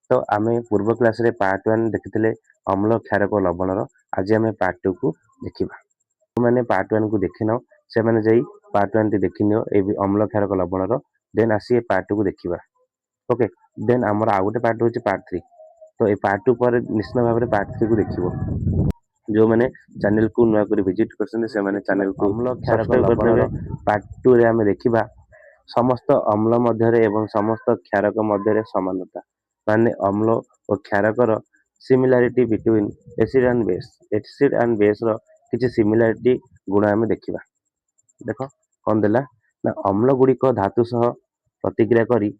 तो आमे पूर्व क्लास रे पार्ट 1 देखिथिले अम्ल क्षारक लवणर। आज आमे पार्ट 2 को देखिबा। जो माने पार्ट 1 को देखिनो से माने जाई पार्ट 1 टी देखिनियो ए अम्ल क्षारक लवणर। देन आसी पार्ट 2 को देखिबा। ओके, देन हमर आ गोटे पार्ट होची पार्ट 3। तो ए पार्ट 2 पर निश्चित भाव में पार्ट 3 को देखिबो। जो माने चैनल को नया कर विजिट करछन से माने चैनल को अम्ल क्षारक सब्सक्राइब कर लवणर देबे। पार्ट 2 रे हमें देखिबा समस्त अम्ल मध्य एवं समस्त क्षारक मध्य समानता माने अम्ल और क्षारकर similarity between acid and base. Acid and base रो किछि सिमिलारिटी गुण हमें देखिबा। देखो कोन देला ना अम्ल गुड़िक धातु सह प्रतिक्रिया करी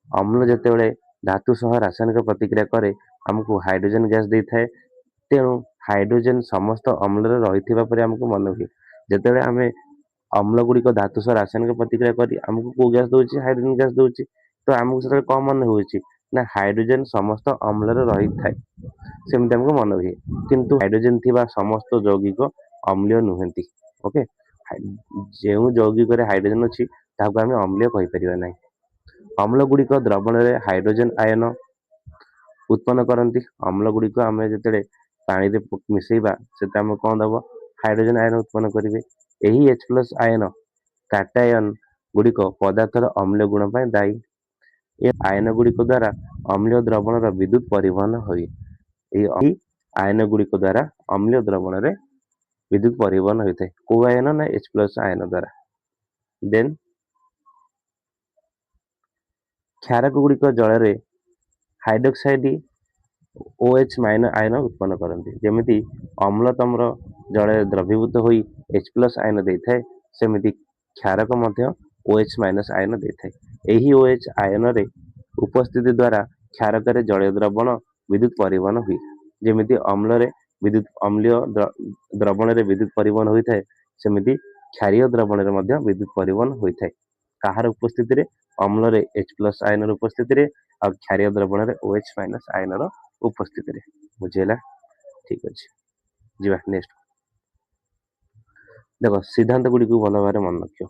अम्ल जेतेबेले धातु सह रासायनिक प्रतिक्रिया करे हमको हाइड्रोजन गैस देइथाय। तेणु हाइड्रोजन समस्त अम्ल रे रहिथिबा परे हमको मन हुए। जेतेबेले हमें अम्ल गुड़िक धातु सह रासायनिक प्रतिक्रिया करी हमको को गैस दोची हाइड्रोजन गैस दोची। तो हमको सेते कम मन होउची ना हाइड्रोजन समस्त अम्ल रे रहिथाय सेमति हमको मन हुए। किंतु हाइड्रोजन थिबा समस्त यौगिक अम्लीय नुहंती। ओके, जेउ यौगिक रे हाइड्रोजन अछि ताको हमें अम्लीय कहि परिबा नै। अम्ल गुड़िक द्रवण रे हाइड्रोजन आयन उत्पन्न करती। अम्ल गुड़िक आम जो पानी रे मिसेबा से आम कौन दब हाइड्रोजन आयन उत्पन्न करेंगे। यही H प्लस आयन कैटायन गुड़िक पदार्थर अम्लीय गुण पर दायी। ए आयन गुड़िक द्वारा अम्लीय द्रवणर विद्युत परिवहन हुए। यही आयन गुड़िक द्वारा अम्लीय द्रवण रे विद्युत परिवहन होता है को आयन ना H प्लस आयन द्वारा। देन क्षारक गुड़िक जल रे हाइड्रोक्साइड OH माइनस आयन उत्पन्न करती। जमिति अम्ल तमर जल द्रवीभूत हो H प्लस आयन देता है सेमिति क्षारक मध्य OH माइनस आयन देता है। यही OH आयन रे उपस्थिति द्वारा क्षारक रे जल द्रवण विद्युत परिवहन हुए। जमिति अम्ल रे विद्युत अम्लीय द्रवण रे विद्युत परिवहन होता है सेमिति क्षारीय द्रवण रे मध्य विद्युत परिवहन होता है। कहार उपस्थिति रे अम्ल रे H प्लस आयन उपस्थिति रे और क्षारीय द्रवण रे OH माइनस आयन उपस्थिति रे। बुझेला? ठीक अछि। जीवा नेक्स्ट देखो सिद्धांत गुडी को भल भाबरे मन रखियो।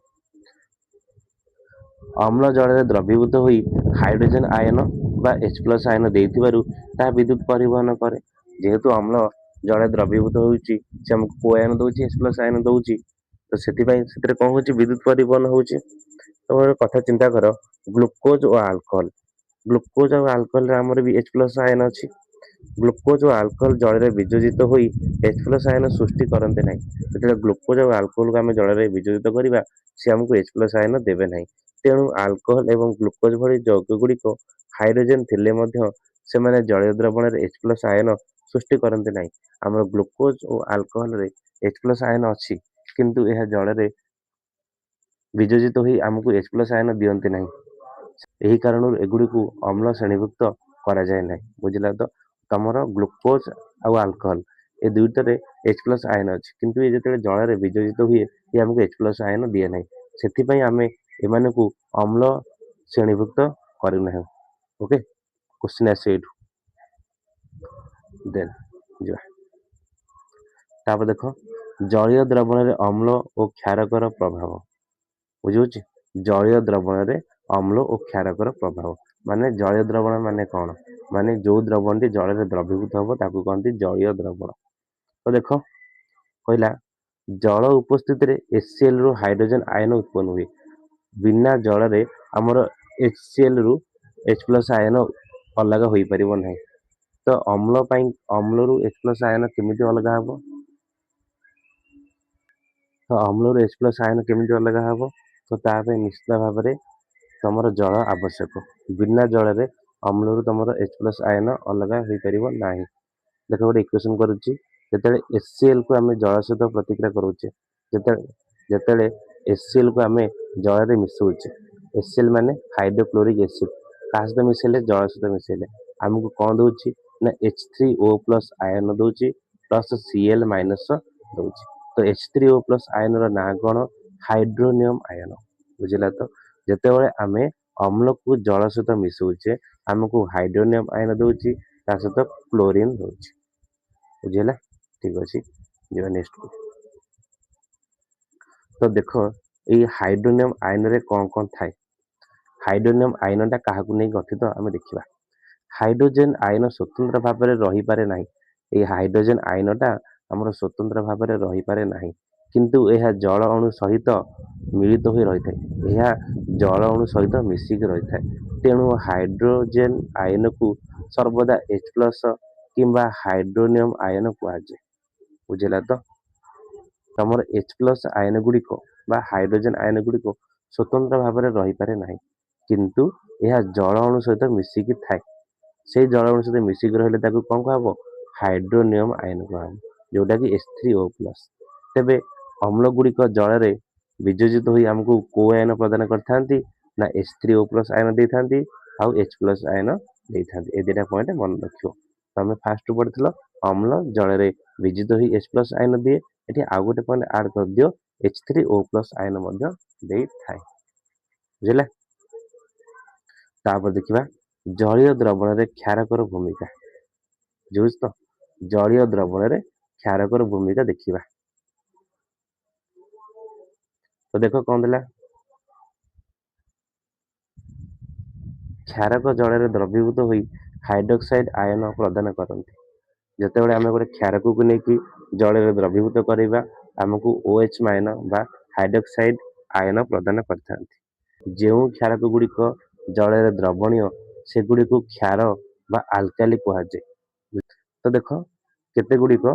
अम्ल जल रे द्रवीभूत होई हाइड्रोजन आयन बा H प्लस आयन देइथिबारु ता विद्युत परिवहन करे। जेहेतु अम्ल जल द्रवीभूत होउची से हमको को आयन दोउची H प्लस आयन दोउची। तो सेति पई सेतरे कोन होउची विद्युत परिवहन होउची। तो कथा चिंता करो ग्लूकोज और अल्कोहल। ग्लूकोज और अल्कोहल रे हमर भी H प्लस आयन अछि। ग्लूकोज और अल्कोहल जल रे वियोजित होई H प्लस आयन सृष्टि करते नहीं। जेते ग्लूकोज और अल्कोहल को आम जल रे वियोजित करबा से हमको H प्लस आयन देबे नहीं। तेणु अल्कोहल एवं ग्लूकोज भली यौगिक गुड़िक हाइड्रोजन थिले मध्य सेमाने जलीय द्रवण रे H प्लस आयन सृष्टि करते नहीं। आम ग्लूकोज और अल्कोहल रे H प्लस आयन अछि किंतु यह जल रे वियोजित होई हमको H प्लस आयन दियंते नहीं। यही कारण एगुड़ी को अम्ल श्रेणीभुक्त करा जाए नहीं। बुझिला तो तमर ग्लूकोज और अल्कोहल ए दुईटे H प्लस आयन अच्छी किंतु ये जो जल रे वियोजित हुए ये हमको H प्लस आयन दिए नहीं। से आम एमान को अम्ल श्रेणीभुक्त करूना। ओके, क्वेश्चन आसे देन तापर देख जलीय द्रवण रे अम्ल और क्षारकर प्रभाव। बुझुची जलीय द्रवण रे अम्ल और क्षारकर प्रभाव माने जलीय द्रवण माने कौन माने जो द्रवण टी जल रे द्रवीभूत होबो ताकू कहते जलीय द्रवण। तो देख कहला जल उपस्थिति रे HCl रु हाइड्रोजन आयन उत्पन्न हुए। बिना जल रे हमर HCl रु H प्लस आयन अलग होई परिबो नहीं। तो अम्ल पाई अम्ल रु H प्लस आयन केमिति अलग हबो। तो अम्ल रु H प्लस आयन केमिति अलग हबो। तो ता पे निश्चित भाव में तमर जल आवश्यक। बिना जल रे अम्ल रु तमर H प्लस आयन अलग होई परिबो नाही। देखो गोटे इक्वेशन करूची जेतेले HCl को आमे जल सहित प्रतिक्रिया करूचे जेतेले HCl को आमे जल रे मिसौचे। HCl माने हाइड्रोक्लोरिक एसिड का सहित मिसेले जल सहित मिसेले हमको कोन दोची ना H3O प्लस आयन दोची प्लस Cl माइनस दोची। तो H3O प्लस आयन रो ना कोन हाइड्रोनियम आयन। बुझिला तो जेतेबेले आमे अम्ल को जल सहित मिसौचे हमको हाइड्रोनियम आयन दोची ता सहित क्लोरीन दोची। बुझिला ठीक अछि। जेबा नेक्स्ट को तो देखो ये हाइड्रोनियम आयन रे कौन कौन थाए। हाइड्रोनियम आयन टा काहाकू नहीं गठित आमे देखिबा। ହାଇଡ୍ରୋଜେନ ଆୟନ ସ୍ୱତନ୍ତ୍ର ଭାବରେ ରହିପାରେ ନାହିଁ। ଏଇ ହାଇଡ୍ରୋଜେନ ଆୟନଟା ଆମର ସ୍ୱତନ୍ତ୍ର ଭାବରେ ରହିପାରେ ନାହିଁ, କିନ୍ତୁ ଏହା ଜଳ ଅଣୁ ସହିତ ମିଳିତ ହୋଇ ରହିଥାଏ। ଏହା ଜଳ ଅଣୁ ସହିତ ମିଶିକି ରହିଥାଏ। ତେଣୁ ହାଇଡ୍ରୋଜେନ ଆୟନକୁ ସର୍ବଦା H ପ୍ଲସ କିମ୍ବା ହାଇଡ୍ରୋନିୟମ ଆୟନ କୁହାଯାଏ। ବୁଝିଲା ତ? ତମର H ପ୍ଲସ ଆୟନ ଗୁଡ଼ିକ ବା ହାଇଡ୍ରୋଜେନ ଆୟନ ଗୁଡ଼ିକ ସ୍ୱତନ୍ତ୍ର ଭାବରେ ରହିପାରେ ନାହିଁ, କିନ୍ତୁ ଏହା ଜଳ ଅଣୁ ସହିତ ମିଶିକି ଥାଏ। ସେଇ ଜଳ ଅଣୁ ସହିତ ମିଶିକି ରହିଲେ ତାକୁ କଣ କୁହାହବ? ହାଇଡ୍ରୋନିୟମ ଆୟନ କୁହାହବ, ଯୋଉଟା କି H3O+। ତେବେ ଅମ୍ଳ ଗୁଡ଼ିକ ଜଳରେ ବିଯୋଜିତ ହୋଇ ଆମକୁ କୋଉ ଆୟନ ପ୍ରଦାନ କରିଥାନ୍ତି? ନା H3O+ ଆୟନ ଦେଇଥାନ୍ତି ଆଉ H+ ଆୟନ ଦେଇଥାନ୍ତି। ଏ ଦିଟା ପଏଣ୍ଟ ମନେ ରଖିବ। ତମେ ଫାଷ୍ଟ ପଢିଥିଲ ଅମ୍ଳ ଜଳରେ ବିଯୋଜିତ ହୋଇ H+ ଆୟନ ଦିଏ। ଏଠି ଆଉ ଗୋଟେ ପଏଣ୍ଟ ଆଡ କରିଦିଅ, H3O+ ଆୟନ ମଧ୍ୟ ଦେଇଥାଏ। ବୁଝିଲା? ତାପରେ ଦେଖିବା ଜଳୀୟ ଦ୍ରବଣରେ କ୍ଷାରକର ଭୂମିକା। ବୁଝୁଛି ତ? ଜଳୀୟ ଦ୍ରବଣରେ କ୍ଷାରକର ଭୂମିକା ଦେଖିବା। ତ ଦେଖ କଣ ଦେଲା? କ୍ଷାରକ ଜଳରେ ଦ୍ରବୀଭୂତ ହୋଇ ହାଇଡ୍ରୋକ୍ସାଇଡ୍ ଆୟନ ପ୍ରଦାନ କରନ୍ତି। ଯେତେବେଳେ ଆମେ ଗୋଟେ କ୍ଷାରକକୁ ନେଇକି ଜଳରେ ଦ୍ରବୀଭୂତ କରିବା, ଆମକୁ OH ଆୟନ ବା ହାଇଡ୍ରୋକ୍ସାଇଡ୍ ଆୟନ ପ୍ରଦାନ କରିଥାନ୍ତି। ଯେଉଁ କ୍ଷାରକ ଗୁଡ଼ିକ ଜଳରେ ଦ୍ରବଣୀୟ ସେଗୁଡ଼ିକୁ କ୍ଷାର ବା ଆଲକାଲି କୁହାଯାଏ। ତ ଦେଖ କେତେ ଗୁଡ଼ିକ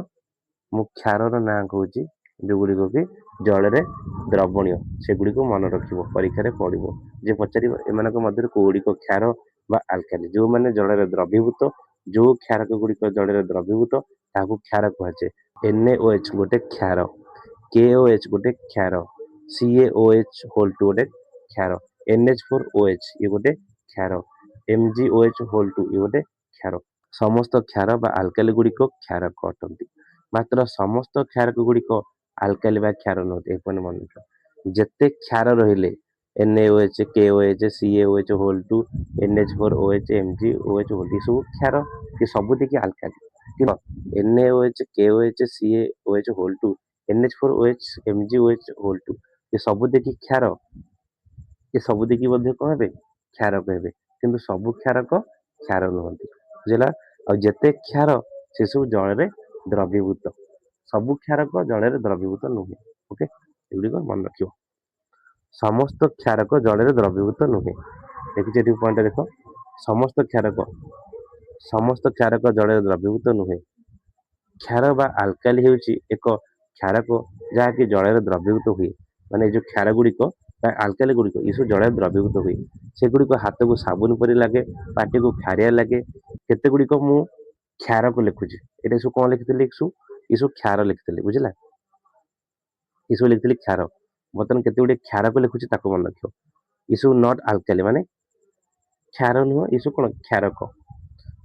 ମୁଁ କ୍ଷାରର ନାଁ କହୁଛି, ଯୋଉଗୁଡ଼ିକ କି ଜଳରେ ଦ୍ରବଣୀୟ, ସେଗୁଡ଼ିକୁ ମନେ ରଖିବ, ପରୀକ୍ଷାରେ ପଡ଼ିବ। ଯେ ପଚାରିବ ଏମାନଙ୍କ ମଧ୍ୟରୁ କୋଉଗୁଡ଼ିକ କ୍ଷାର ବା ଆଲକାଲି। ଯୋଉମାନେ ଜଳରେ ଦ୍ରବୀଭୂତ, ଯୋଉ କ୍ଷାରକ ଗୁଡ଼ିକ ଜଳରେ ଦ୍ରବୀଭୂତ ତାହାକୁ କ୍ଷାର କୁହାଯାଏ। NaOH ଗୋଟେ କ୍ଷାର, KOH ଗୋଟେ କ୍ଷାର, CaOH2 ଗୋଟେ କ୍ଷାର, NH4OH ଇଏ ଗୋଟେ କ୍ଷାର, MgOH2 ଇଏ ଗୋଟେ କ୍ଷାର। ସମସ୍ତ କ୍ଷାର ବା ଆଲକାଲି ଗୁଡ଼ିକ କ୍ଷାରକ ଅଟନ୍ତି। ମାତ୍ର ସମସ୍ତ କ୍ଷାରକ ଗୁଡ଼ିକ ଆଲକାଲି ବା କ୍ଷାର ନୁହନ୍ତି। ଏ ପଏଣ୍ଟ ମନେ ରଖିବ। ଯେତେ କ୍ଷାର ରହିଲେ NaOH, KOH, CaOH2, NH4OH, MgOH2 ଏ ସବୁ କ୍ଷାର, ଏ ସବୁଟିକି ଆଲକାଲି। କିନ୍ତୁ NaOH, KOH, CaOH2, NH4OH, MgOH2 ଏ ସବୁଟିକି କ୍ଷାର, ଏ ସବୁଟିକି ମଧ୍ୟ କଣ ହେବେ? କ୍ଷାରକ ହେବେ। କିନ୍ତୁ ସବୁ କ୍ଷାରକ କ୍ଷାର ନୁହନ୍ତି। ବୁଝିଲା? ଆଉ ଯେତେ କ୍ଷାର ସେ ସବୁ ଜଳରେ ଦ୍ରବୀଭୂତ। ସବୁ କ୍ଷାରକ ଜଳରେ ଦ୍ରବୀଭୂତ ନୁହେଁ। ଓକେ, ଏଗୁଡ଼ିକ ମନେ ରଖିବ। ସମସ୍ତ କ୍ଷାରକ ଜଳରେ ଦ୍ରବୀଭୂତ ନୁହେଁ। ଦେଖିଛ ଏଠି ପଏଣ୍ଟ ଦେଖ, ସମସ୍ତ କ୍ଷାରକ ଜଳରେ ଦ୍ରବୀଭୂତ ନୁହେଁ। କ୍ଷାର ବା ଆଲକାଲି ହେଉଛି ଏକ କ୍ଷାରକ ଯାହାକି ଜଳରେ ଦ୍ରବୀଭୂତ ହୁଏ। ମାନେ ଏ ଯୋଉ କ୍ଷାର ଗୁଡ଼ିକ ବା ଆଲକାଲି ଗୁଡ଼ିକ ଏସବୁ ଜଳରେ ଦ୍ରବୀଭୂତ ହୁଏ। ସେଗୁଡ଼ିକ ହାତକୁ ସାବୁନ ପରି ଲାଗେ, ପାଟିକୁ ଖାରିଆ ଲାଗେ। କେତେ ଗୁଡ଼ିକ ମୁଁ କ୍ଷାରକୁ ଲେଖୁଛି, ଏଟା ସବୁ କଣ ଲେଖିଥିଲି? ଏସବୁ କ୍ଷାର ଲେଖିଥିଲି। ବୁଝିଲା? ଏସବୁ ଲେଖିଥିଲି କ୍ଷାର। ବର୍ତ୍ତମାନ କେତେ ଗୁଡ଼ିଏ କ୍ଷାରକୁ ଲେଖୁଛି, ତାକୁ ମନେ ରଖିବ। ଏସବୁ ନଟ୍ ଆଲକାଲି, ମାନେ କ୍ଷାର ନୁହଁ, ଏସବୁ କଣ? କ୍ଷାରକ।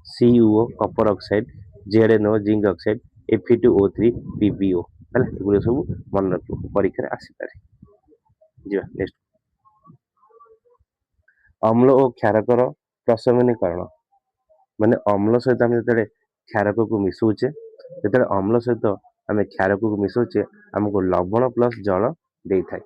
CuO copper oxide, ZnO zinc oxide, Fe2O3 PbO। ହେଲା, ଏଗୁଡିକ ସବୁ ମନେ ରଖିବ, ପରୀକ୍ଷାରେ ଆସିପାରେ। ଯିବା ନେକ୍ସଟ। ଅମ୍ଳ ଓ କ୍ଷାରକର ପ୍ରଶମନୀକରଣ। ମାନେ ଅମ୍ଳ ସହିତ ଆମେ ଯେତେବେଳେ କ୍ଷାରକକୁ ମିଶଉଛେ, ଯେତେବେଳେ ଅମ୍ଳ ସହିତ ଆମେ କ୍ଷାରକକୁ ମିଶଉଛେ, ଆମକୁ ଲବଣ ପ୍ଲସ୍ ଜଳ ଦେଇଥାଏ।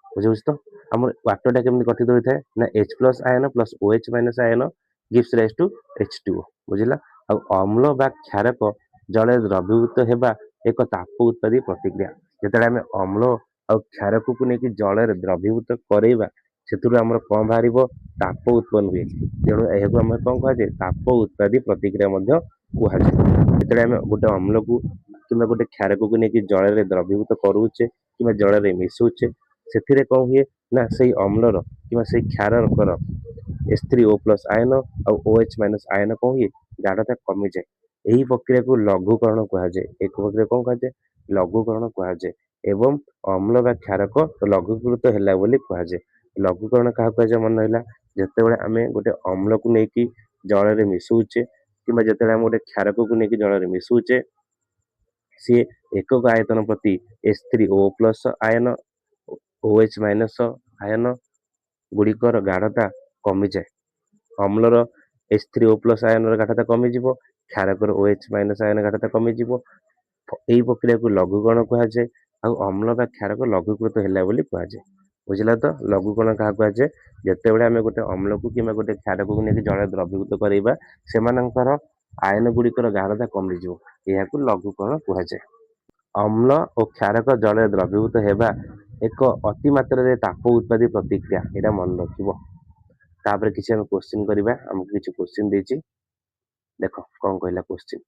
ବୁଝିପାରୁଛ ତ? ଆମର ୱାଟରଟା କେମିତି ଗଠିତ ହୋଇଥାଏ? ନା H+ ion plus OH- ion gives rise to H2O। ବୁଝିଲା? ଆଉ ଅମ୍ଳ ବା କ୍ଷାରକ ଜଳରେ ଦ୍ରବୀଭୂତ ହେବା ଏକ ତାପ ଉତ୍ପାଦୀ ପ୍ରତିକ୍ରିୟା। ଯେତେବେଳେ ଆମେ ଅମ୍ଳ ଆଉ କ୍ଷାରକକୁ ନେଇକି ଜଳରେ ଦ୍ରବୀଭୂତ କରେଇବା, ସେଥିରୁ ଆମର କଣ ବାହାରିବ? ତାପ ଉତ୍ପନ୍ନ ହୁଏ। ତେଣୁ ଏହାକୁ ଆମେ କଣ କୁହାଯାଏ? ତାପ ଉତ୍ପାଦୀ ପ୍ରତିକ୍ରିୟା ମଧ୍ୟ କୁହାଯାଏ। ଯେତେବେଳେ ଆମେ ଗୋଟେ ଅମ୍ଳକୁ କିମ୍ବା ଗୋଟେ କ୍ଷାରକକୁ ନେଇକି ଜଳରେ ଦ୍ରବୀଭୂତ କରୁଛେ କିମ୍ବା ଜଳରେ ମିଶଉଛେ, ସେଥିରେ କଣ ହୁଏ? ନା ସେଇ ଅମ୍ଳର କିମ୍ବା ସେଇ କ୍ଷାରକର H3O+ ଆୟନ ଆଉ OH- ଆୟନ କଣ ହୁଏ? ଗାଢତା କମିଯାଏ। ଏହି ପ୍ରକ୍ରିୟାକୁ ଲଘୁକରଣ କୁହାଯାଏ। ଏକ ପ୍ରକ୍ରିୟା କଣ କୁହାଯାଏ? ଲଘୁକରଣ କୁହାଯାଏ। ଏବଂ ଅମ୍ଳ ବା କ୍ଷାରକ ଲଘୁକୃତ ହେଲା ବୋଲି କୁହାଯାଏ। ଲଘୁକରଣ କାହାକୁ କୁହାଯାଏ ମନେ ରହିଲା? ଯେତେବେଳେ ଆମେ ଗୋଟେ ଅମ୍ଳକୁ ନେଇକି ଜଳରେ ମିଶଉଛେ କିମ୍ବା ଯେତେବେଳେ ଆମେ ଗୋଟେ କ୍ଷାରକକୁ ନେଇକି ଜଳରେ ମିଶଉଛେ, ସିଏ ଏକକ ଆୟତନ ପ୍ରତି H3O+ ଆୟନ, OH- ଆୟନ ଗୁଡ଼ିକର ଗାଢତା କମିଯାଏ। ଅମ୍ଳର H3O+ ଆୟନର ଗାଢତା କମିଯିବ, କ୍ଷାରକର OH- ଆୟନ ଗାଢତା କମିଯିବ। ଏହି ପ୍ରକ୍ରିୟାକୁ ଲଘୁକରଣ କୁହାଯାଏ। ଆଉ ଅମ୍ଳ ବା କ୍ଷାରକ ଲଘୁକୃତ ହେଲା ବୋଲି କୁହାଯାଏ। ବୁଝିଲା ତ? ଲଘୁକଣ କାହାକୁ କୁହାଯାଏ? ଯେତେବେଳେ ଆମେ ଗୋଟେ ଅମ୍ଳକୁ କିମ୍ବା ଗୋଟେ କ୍ଷାରକକୁ ନେଇକି ଜଳରେ ଦ୍ରବୀଭୂତ କରାଇବା ସେମାନଙ୍କର ଆୟନ ଗୁଡ଼ିକର ଗାଢ଼ତା କମିଯିବ। ଏହାକୁ ଲଘୁକଣ କୁହାଯାଏ। ଅମ୍ଳ ଓ କ୍ଷାରକ ଜଳରେ ଦ୍ରବୀଭୂତ ହେବା ଏକ ଅତିମାତ୍ରାରେ ତାପ ଉତ୍ପାଦୀ ପ୍ରତିକ୍ରିୟା। ଏଇଟା ମନେ ରଖିବ। ତାପରେ କିଛି ଆମେ କ୍ୱେଶ୍ଚିନ୍ କରିବା। ଆମକୁ କିଛି କ୍ୱେଶ୍ଚିନ୍ ଦେଇଛି। ଦେଖ କଣ କହିଲା କ୍ୱେଶ୍ଚିନ୍।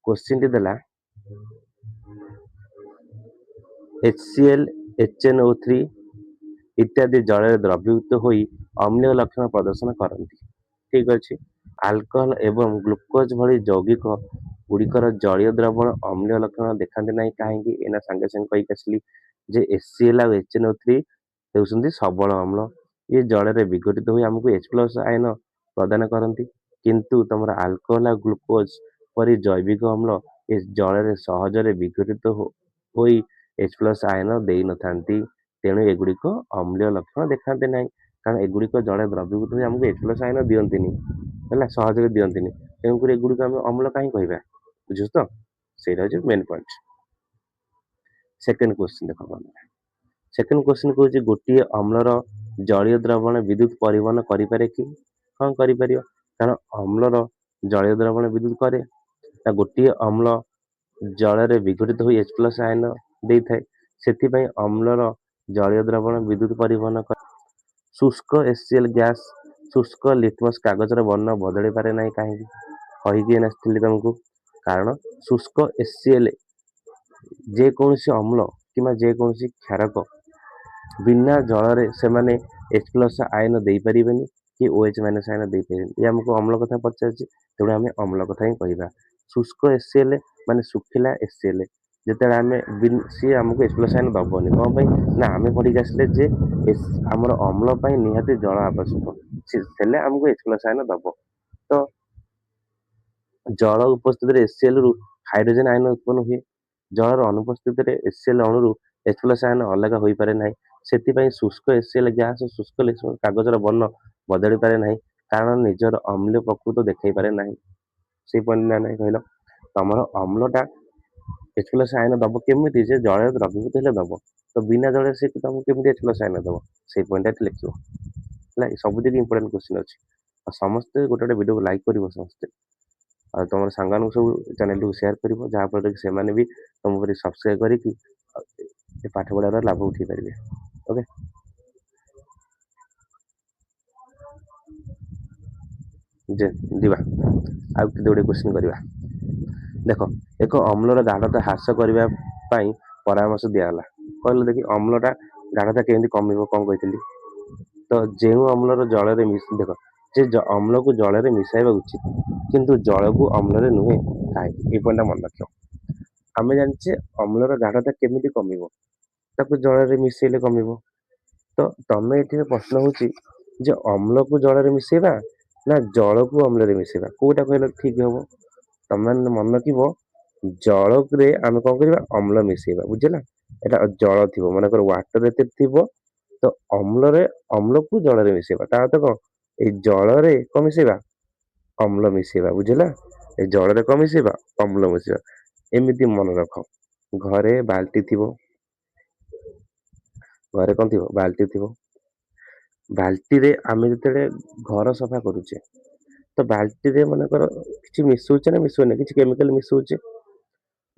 କ୍ୱେଶ୍ଚିନ୍ ଟି ଦେଲା HCl, HNO3 ଇତ୍ୟାଦି ଜଳରେ ଦ୍ରବୀଭୂତ ହୋଇ ଅମ୍ଳୀୟ ଲକ୍ଷଣ ପ୍ରଦର୍ଶନ କରନ୍ତି। ଠିକ୍ ଅଛି। ଆଲକୋହଲ ଏବଂ ଗ୍ଲୁକୋଜ ଭଳି ଯୌଗିକ ଗୁଡ଼ିକର ଜଳୀୟ ଦ୍ରବଣ ଅମ୍ଳୀୟ ଲକ୍ଷଣ ଦେଖାନ୍ତି ନାହିଁ କାହିଁକି? ଏଇନା ସାଙ୍ଗେ ସାଙ୍ଗେ କହିକି ଆସିଲି ଯେ HCl ଆଉ HNO3 ହେଉଛନ୍ତି ସବଳ ଅମ୍ଳ। ଇଏ ଜଳରେ ବିଘଟିତ ହୋଇ ଆମକୁ H+ ଆୟନ ପ୍ରଦାନ କରନ୍ତି। କିନ୍ତୁ ତମର ଆଲକୋହଲ ଆଉ ଗ୍ଲୁକୋଜ ପରି ଜୈବିକ ଅମ୍ଳ ଏ ଜଳରେ ସହଜରେ ବିଘଟିତ ହୋଇ H+ ଆୟନ ଦେଇନଥାନ୍ତି। ତେଣୁ ଏଗୁଡ଼ିକ ଅମ୍ଳୀୟ ଲକ୍ଷଣ ଦେଖାନ୍ତି ନାହିଁ। କାରଣ ଏଗୁଡ଼ିକ ଜଳରେ ଦ୍ରବୀଭୂତ ହୋଇ ଆମକୁ H+ ଆୟନ ଦିଅନ୍ତିନି, ହେଲା, ସହଜରେ ଦିଅନ୍ତିନି। ତେଣୁକରି ଏଗୁଡ଼ିକ ଆମେ ଅମ୍ଳ କାହିଁ କହିବା? ବୁଝୁଛ ତ? ସେଇଟା ହଉଛି ମେନ୍ ପଏଣ୍ଟ। ସେକେଣ୍ଡ କ୍ୱେଶ୍ଚିନ୍ ଦେଖ କଣ। ସେକେଣ୍ଡ କ୍ୱେଶ୍ଚିନ୍ କହୁଛି ଗୋଟିଏ ଅମ୍ଳର ଜଳୀୟ ଦ୍ରବଣ ବିଦ୍ୟୁତ ପରିବହନ କରିପାରେ କି? ହଁ କରିପାରିବ। କାରଣ ଅମ୍ଳର ଜଳୀୟ ଦ୍ରବଣ ବିଦ୍ୟୁତ କରେ। ନା ଗୋଟିଏ ଅମ୍ଳ ଜଳରେ ବିଘଟିତ ହୋଇ H+ ଆୟନ ଦେଇଥାଏ। ସେଥିପାଇଁ ଅମ୍ଳର ଜଳୀୟ ଦ୍ରବଣ ବିଦ୍ୟୁତ ପରିବହନ କରେ। ଶୁଷ୍କ HCl ଗ୍ୟାସ୍ ଶୁଷ୍କ ଲିଟମସ୍ କାଗଜର ବର୍ଣ୍ଣ ବଦଳାଇ ପାରେ ନାହିଁ କାହିଁକି? କହିକି ଆସିଥିଲି ତମକୁ। କାରଣ ଶୁଷ୍କ HCl ଯେକୌଣସି ଅମ୍ଳ କିମ୍ବା ଯେକୌଣସି କ୍ଷାରକ ବିନା ଜଳରେ ସେମାନେ H+ ଆୟନ ଦେଇପାରିବେନି କି OH- ଆୟନ ଦେଇପାରିବେନି। ଇଏ ଆମକୁ ଅମ୍ଳ କଥା ପଚାରିଛି, ତେଣୁ ଆମେ ଅମ୍ଳ କଥା ହିଁ କହିବା। ଶୁଷ୍କ HCl ମାନେ ଶୁଖିଲା HCl ଯେତେବେଳେ ଆମେ ସିଏ ଆମକୁ H+ ଆୟନ ଦବନି। କଣ ପାଇଁ? ନା ଆମେ ପଢିକି ଆସିଲେ ଯେ ଆମର ଅମ୍ଳ ପାଇଁ ନିହାତି ଜଳ ଆବଶ୍ୟକ। ହେଲେ ଆମକୁ H+ ଆୟନ ଦବ। ତ ଜଳ ଉପସ୍ଥିତିରେ HCl ରୁ ହାଇଡ୍ରୋଜେନ ଆୟନ ଉତ୍ପନ୍ନ ହୁଏ। ଜଳର ଅନୁପସ୍ଥିତିରେ HCl ଅଣୁରୁ H+ ଆୟନ ଅଲଗା ହୋଇପାରେ ନାହିଁ। ସେଥିପାଇଁ ଶୁଷ୍କ HCl ଗ୍ୟାସ୍ ଓ ଶୁଷ୍କ ଲିଟମସ୍ କାଗଜର ବର୍ଣ୍ଣ ବଦଳି ପାରେ ନାହିଁ, କାରଣ ନିଜର ଅମ୍ଳୀୟ ପ୍ରକୃତ ଦେଖାଇ ପାରେ ନାହିଁ। ସେଇ ପଏଣ୍ଟ ନା ନାହିଁ କହିଲ? ତମର ଅମ୍ଳଟା H+ ଆୟନ ଦବ କେମିତି? ଯେ ଜଳରେ ଦ୍ରବୀଭୂତ ହେଲେ ଦବ। ତ ବିନା ଜଳରେ ସେ ତମକୁ କେମିତି H+ ଆୟନ ଦବ? ସେଇ ପଏଣ୍ଟଟା ଏଠି ଲେଖିବ। ହେଲା, ସବୁଥିରେ ଇମ୍ପୋର୍ଟାଣ୍ଟ କ୍ୱେଶ୍ଚିନ୍ ଅଛି। ଆଉ ସମସ୍ତେ ଗୋଟେ ଗୋଟେ ଭିଡ଼ିଓକୁ ଲାଇକ୍ କରିବ ସମସ୍ତେ। ଆଉ ତମର ସାଙ୍ଗମାନଙ୍କୁ ସବୁ ଚ୍ୟାନେଲଟିକୁ ସେୟାର କରିବ, ଯାହାଫଳରେ କି ସେମାନେ ବି ତମ ଉପରେ ସବସ୍କ୍ରାଇବ କରିକି ଏ ପାଠ ପଢ଼ାର ଲାଭ ଉଠାଇ ପାରିବେ। ଓକେ, ଯିବା ଆଉ କେତେ ଗୁଡ଼ିଏ କ୍ୱେଶ୍ଚିନ୍ କରିବା। ଦେଖ, ଏକ ଅମ୍ଳର ଗାଢ଼ତା ହ୍ରାସ କରିବା ପାଇଁ ପରାମର୍ଶ ଦିଆଗଲା। କହିଲ ଦେଖି ଅମ୍ଳଟା ଗାଢ଼ତା କେମିତି କମିବ? କଣ କହିଥିଲି? ତ ଯେଉଁ ଅମ୍ଳର ଜଳରେ ଦେଖ, ଯେ ଅମ୍ଳକୁ ଜଳରେ ମିଶାଇବା ଉଚିତ, କିନ୍ତୁ ଜଳକୁ ଅମ୍ଳରେ ନୁହେଁ କାହିଁକି? ଏଇ ପଏଣ୍ଟଟା ମନେ ରଖିବ। ଆମେ ଜାଣିଛେ ଅମ୍ଳର ଗାଢ଼ତା କେମିତି କମିବ? ତାକୁ ଜଳରେ ମିଶେଇଲେ କମିବ। ତ ତମେ ଏଠି ପ୍ରଶ୍ନ ହଉଛି ଯେ ଅମ୍ଳକୁ ଜଳରେ ମିଶେଇବା ନା ଜଳକୁ ଅମ୍ଳରେ ମିଶେଇବା? କୋଉଟା କହିଲେ ଠିକ ହବ? ତମେ ମନେ ରଖିବ, ଜଳରେ ଆମେ କଣ କରିବା? ଅମ୍ଳ ମିଶେଇବା। ବୁଝିଲା? ଏଟା ଜଳ ଥିବ, ମନେକର ୱାଟର ଏତେ ଥିବ, ତ ଅମ୍ଳକୁ ଜଳରେ ମିଶେଇବା। ତା ଅର୍ଥ କଣ? ଏଇ ଜଳରେ କଣ ମିଶେଇବା? ଅମ୍ଳ ମିଶେଇବା। ବୁଝିଲା? ଏଇ ଜଳରେ କଣ ମିଶେଇବା? ଅମ୍ଳ ମିଶେଇବା। ଏମିତି ମନେ ରଖ। ଘରେ ବାଲ୍ଟି ଥିବ, ଘରେ କଣ ଥିବ? ବାଲ୍ଟି ଥିବ। ବାଲ୍ଟିରେ ଆମେ ଯେତେବେଳେ ଘର ସଫା କରୁଛେ, ତ ବାଲ୍ଟିରେ ମନେକର କିଛି ମିଶଉଛେ ନା ମିଶଉନେ? କିଛି କେମିକାଲ ମିଶଉଛେ।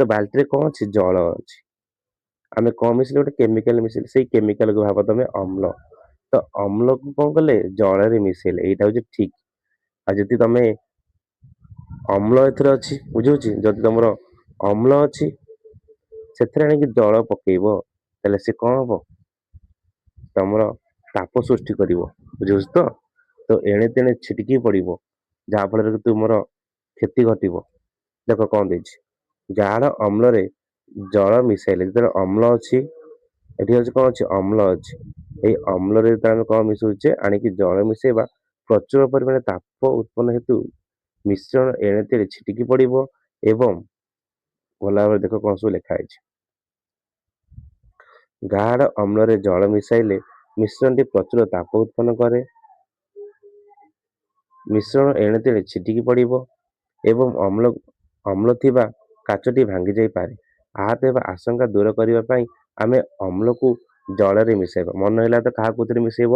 ତ ବାଲ୍ଟିରେ କଣ ଅଛି? ଜଳ ଅଛି। ଆମେ କଣ ମିଶିଲେ? ଗୋଟେ କେମିକାଲ ମିଶିଲେ। ସେଇ କେମିକାଲକୁ ଭାବ ତମେ ଅମ୍ଳ। ତ ଅମ୍ଳକୁ କଣ କଲେ? ଜଳରେ ମିଶେଇଲେ। ଏଇଟା ହଉଛି ଠିକ। ଆଉ ଯଦି ତମେ ଅମ୍ଳ ଏଥିରେ ଅଛି, ବୁଝୁଛି, ଯଦି ତମର ଅମ୍ଳ ଅଛି ସେଥିରେ ଆଣିକି ଜଳ ପକେଇବ, ତାହେଲେ ସେ କଣ ହବ? ତମର ତାପ ସୃଷ୍ଟି କରିବ। ବୁଝୁଛ ତ? ତ ଏଣେ ତେଣେ ଛିଟିକି ପଡିବ, ଯାହା ଫଳରେ କି ତୁମର କ୍ଷତି ଘଟିବ। ଦେଖ କଣ ଦେଇଛି, ଗାଢ ଅମ୍ଳରେ ଜଳ ମିଶାଇଲେ, ଯେତେବେଳେ ଅମ୍ଳ ଅଛି, ଏଠି ହଉଛି କଣ ଅଛି? ଅମ୍ଳ ଅଛି। ଏଇ ଅମ୍ଳରେ ଯେତେବେଳେ ଆମେ କଣ ମିଶଉଛେ? ଆଣିକି ଜଳ ମିଶେଇବା, ପ୍ରଚୁର ପରିମାଣରେ ତାପ ଉତ୍ପନ୍ନ ହେତୁ ମିଶ୍ରଣ ଏଣେ ତେଣେ ଛିଟିକି ପଡିବ ଏବଂ ଭଲ ଭାବରେ ଦେଖ କଣ ସବୁ ଲେଖା ହେଇଛି। ଗାଢ ଅମ୍ଳରେ ଜଳ ମିଶାଇଲେ ମିଶ୍ରଣଟି ପ୍ରଚୁର ତାପ ଉତ୍ପନ୍ନ କରେ। ମିଶ୍ରଣ ଏଣେ ତେଣେ ଛିଟିକି ପଡିବ ଏବଂ ଅମ୍ଳ ଥିବା କାଚଟି ଭାଙ୍ଗି ଯାଇପାରେ। ଆହତ ହେବା ଆଶଙ୍କା ଦୂର କରିବା ପାଇଁ ଆମେ ଅମ୍ଳକୁ ଜଳରେ ମିଶାଇବ। ମନ ହେଲା ତ କାହା କୋଉଥିରେ ମିଶାଇବ?